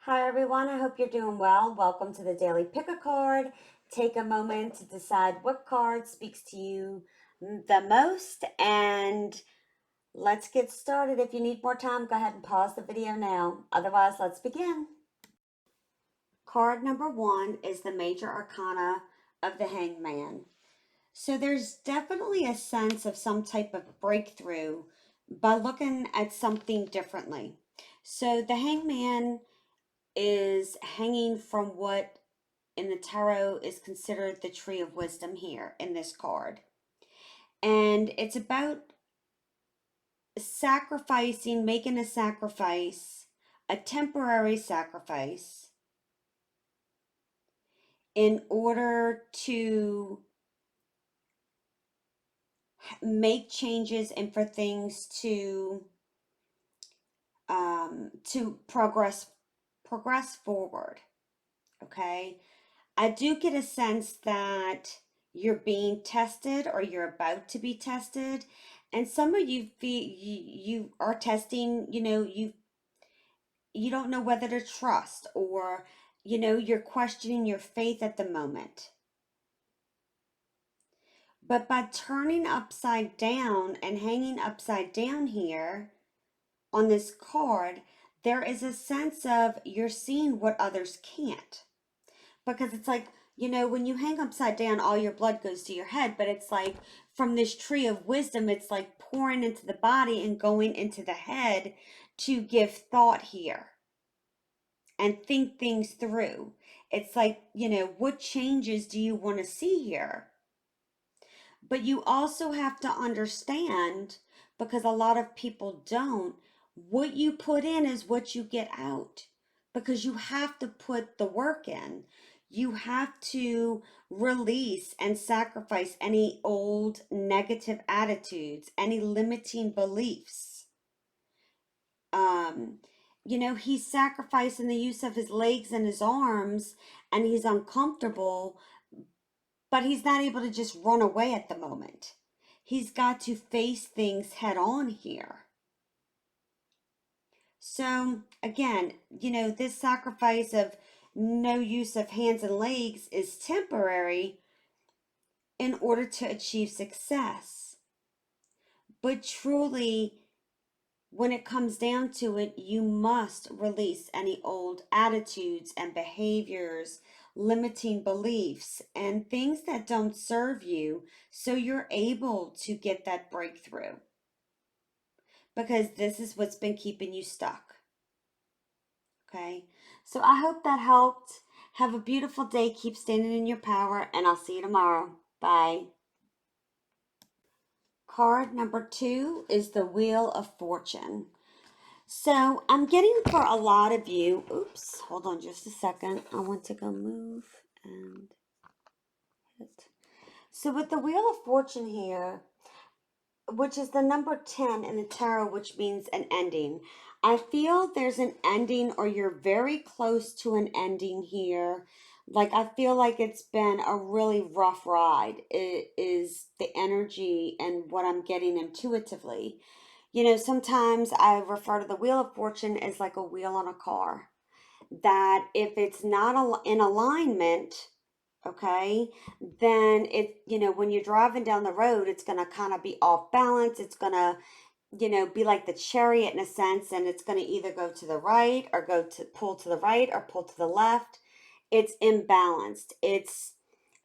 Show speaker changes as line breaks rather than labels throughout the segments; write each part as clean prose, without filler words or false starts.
Hi everyone, I hope you're doing well. Welcome to the Daily Pick a Card. Take a moment to decide what card speaks to you the most, and let's get started. If you need more time, go ahead and pause the video now. Otherwise, let's begin. Card number one is the Major Arcana of the Hangman. So there's definitely a sense of some type of breakthrough by looking at something differently. So the Hangman is hanging from what in the tarot is considered the tree of wisdom here in this card. And it's about sacrificing, making a sacrifice, a temporary sacrifice, in order to make changes and for things to progress forward. Okay, I do get a sense that you're being tested or you're about to be tested. And some of you feel you are testing, you don't know whether to trust, or you're questioning your faith at the moment. But by turning upside down and hanging upside down here on this card, there is a sense of you're seeing what others can't. Because it's like, when you hang upside down, all your blood goes to your head, but it's like from this tree of wisdom, it's like pouring into the body and going into the head to give thought here and think things through. It's like, what changes do you want to see here? But you also have to understand, because a lot of people don't, what you put in is what you get out. Because you have to put the work in. You have to release and sacrifice any old negative attitudes, any limiting beliefs. Um, he's sacrificing the use of his legs and his arms, and he's uncomfortable, but he's not able to just run away at the moment. He's got to face things head on here. So, again, this sacrifice of no use of hands and legs is temporary in order to achieve success. But truly, when it comes down to it, you must release any old attitudes and behaviors, limiting beliefs, and things that don't serve you so you're able to get that breakthrough. Because this is what's been keeping you stuck. Okay? So I hope that helped. Have a beautiful day. Keep standing in your power, and I'll see you tomorrow. Bye. Card number two is the Wheel of Fortune. So I'm getting for a lot of you, oops, hold on just a second. I want to go move and hit. So with the Wheel of Fortune here, which is the number 10 in the tarot, which means an ending. I feel there's an ending, or you're very close to an ending here. Like, I feel like it's been a really rough ride. It is the energy and what I'm getting intuitively. Sometimes I refer to the Wheel of Fortune as like a wheel on a car, that if it's not in alignment, okay, then when you're driving down the road, it's going to kind of be off balance. It's going to, be like the chariot in a sense, and it's going to either go to the right or pull to the right or pull to the left. It's imbalanced.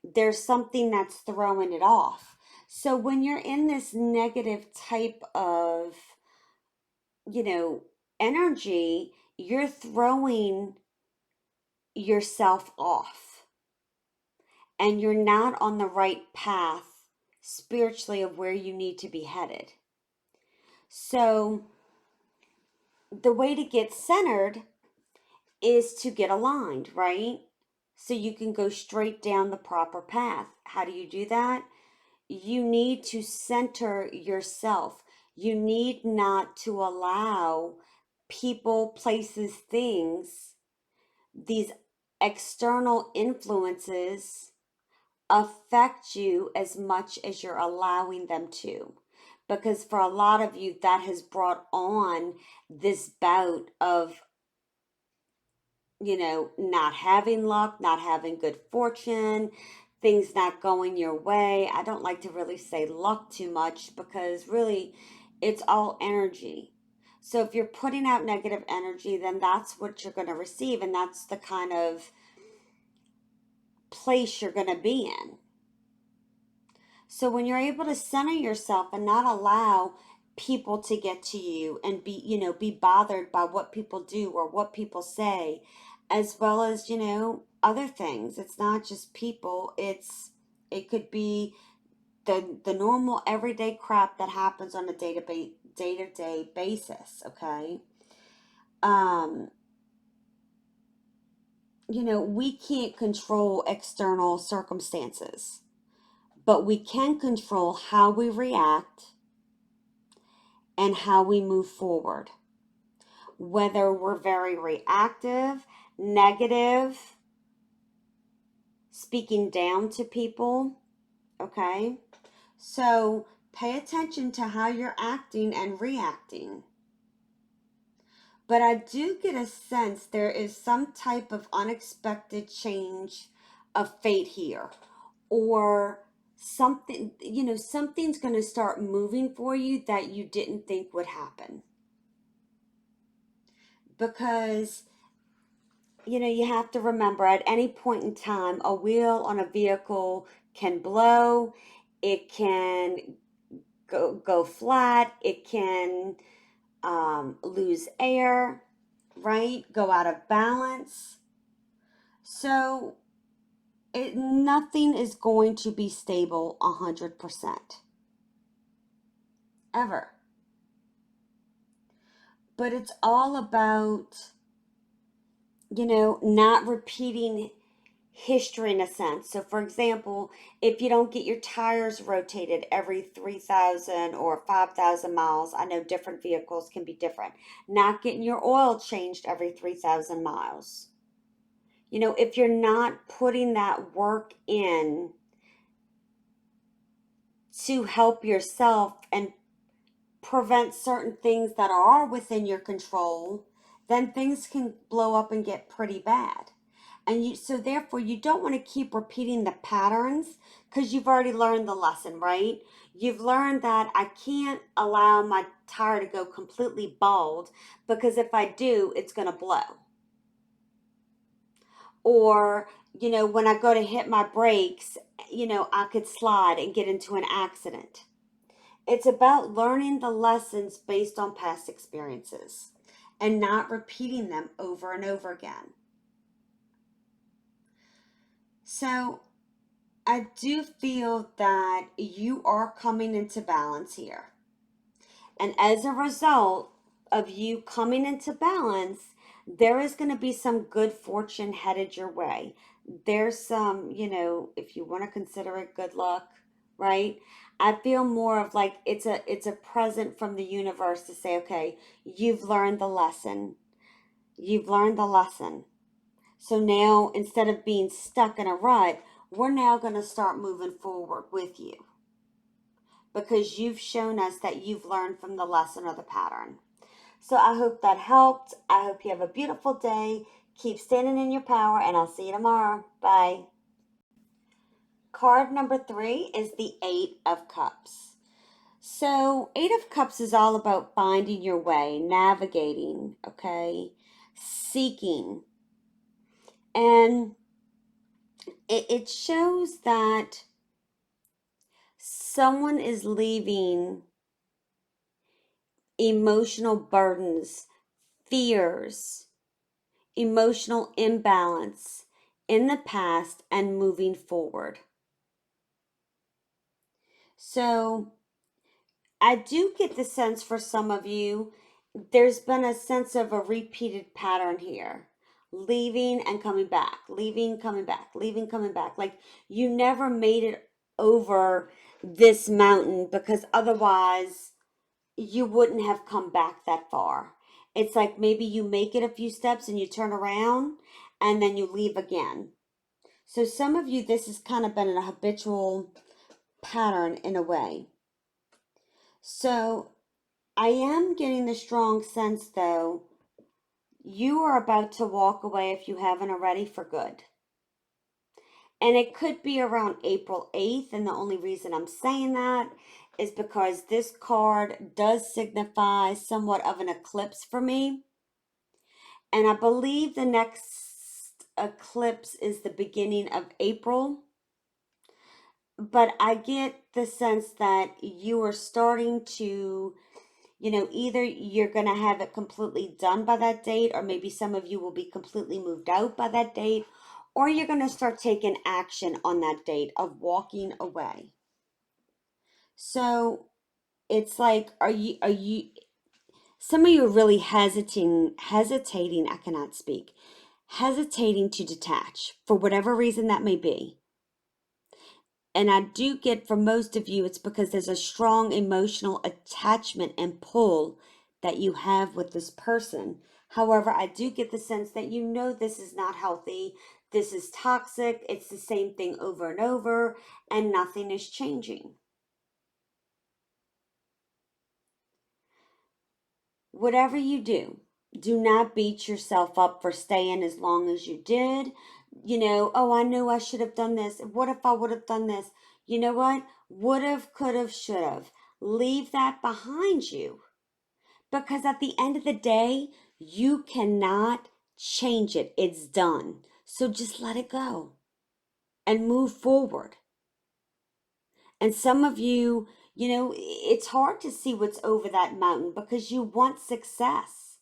There's something that's throwing it off. So when you're in this negative type of, you know, energy, you're throwing yourself off, and you're not on the right path spiritually of where you need to be headed. So the way to get centered is to get aligned, right? So you can go straight down the proper path. How do you do that? You need to center yourself. You need not to allow people, places, things, these external influences affect you as much as you're allowing them to. Because for a lot of you, that has brought on this bout of not having luck, not having good fortune, things not going your way. I don't like to really say luck too much because really it's all energy. So if you're putting out negative energy, then that's what you're going to receive, and that's the kind of place you're going to be in. So when you're able to center yourself and not allow people to get to you and be bothered by what people do or what people say, as well as, other things. It's not just people. It could be the normal everyday crap that happens on a day-to-day basis, okay? Um, we can't control external circumstances, but we can control how we react and how we move forward. Whether we're very reactive, negative, speaking down to people, okay? So pay attention to how you're acting and reacting. But I do get a sense there is some type of unexpected change of fate here, or something, something's going to start moving for you that you didn't think would happen. Because you have to remember at any point in time, a wheel on a vehicle can blow, it can go flat, it can lose air, right? Go out of balance. So nothing is going to be stable 100% ever. But it's all about, not repeating history in a sense. So, for example, if you don't get your tires rotated every 3,000 or 5,000 miles, I know different vehicles can be different. Not getting your oil changed every 3,000 miles. If you're not putting that work in to help yourself and prevent certain things that are within your control, then things can blow up and get pretty bad. And so therefore you don't want to keep repeating the patterns because you've already learned the lesson, right? You've learned that I can't allow my tire to go completely bald because if I do, it's going to blow. Or, when I go to hit my brakes, I could slide and get into an accident. It's about learning the lessons based on past experiences and not repeating them over and over again. So, I do feel that you are coming into balance here. And as a result of you coming into balance, there is going to be some good fortune headed your way. There's some, if you want to consider it good luck, right? I feel more of like it's a present from the universe to say, okay, you've learned the lesson. You've learned the lesson. So now instead of being stuck in a rut, we're now going to start moving forward with you because you've shown us that you've learned from the lesson or the pattern. So I hope that helped. I hope you have a beautiful day. Keep standing in your power, and I'll see you tomorrow. Bye. Card number 3 is the Eight of Cups. So, Eight of Cups is all about finding your way, navigating, okay, seeking. And it shows that someone is leaving emotional burdens, fears, emotional imbalance in the past and moving forward. So I do get the sense for some of you, there's been a sense of a repeated pattern here. Leaving and coming back, leaving, coming back, leaving, coming back. Like you never made it over this mountain because otherwise you wouldn't have come back that far. It's like maybe you make it a few steps and you turn around and then you leave again. So some of you, this has kind of been a habitual pattern in a way. So I am getting the strong sense though, You are about to walk away, if you haven't already, for good. And it could be around April 8th. And the only reason I'm saying that is because this card does signify somewhat of an eclipse for me. And I believe the next eclipse is the beginning of April. But I get the sense that you are starting to, either you're going to have it completely done by that date, or maybe some of you will be completely moved out by that date, or you're going to start taking action on that date of walking away. So it's like, some of you are really hesitating, I cannot speak, hesitating to detach for whatever reason that may be. And I do get for most of you, it's because there's a strong emotional attachment and pull that you have with this person. However, I do get the sense that you know this is not healthy. This is toxic. It's the same thing over and over, and nothing is changing. Whatever you do not beat yourself up for staying as long as you did. Oh, I knew I should have done this. What if I would have done this? You know what? Would have, could have, should have. Leave that behind you. Because at the end of the day, you cannot change it. It's done. So just let it go and move forward. And some of you, it's hard to see what's over that mountain because you want success.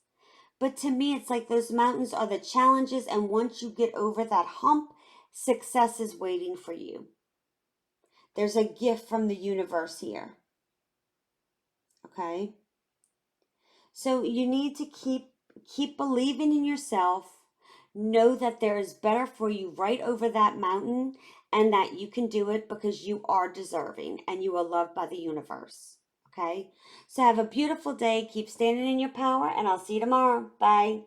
But to me, it's like those mountains are the challenges, and once you get over that hump, success is waiting for you. There's a gift from the universe here. Okay? So you need to keep believing in yourself. Know that there is better for you right over that mountain, and that you can do it because you are deserving and you are loved by the universe. Okay? So have a beautiful day. Keep standing in your power, and I'll see you tomorrow. Bye.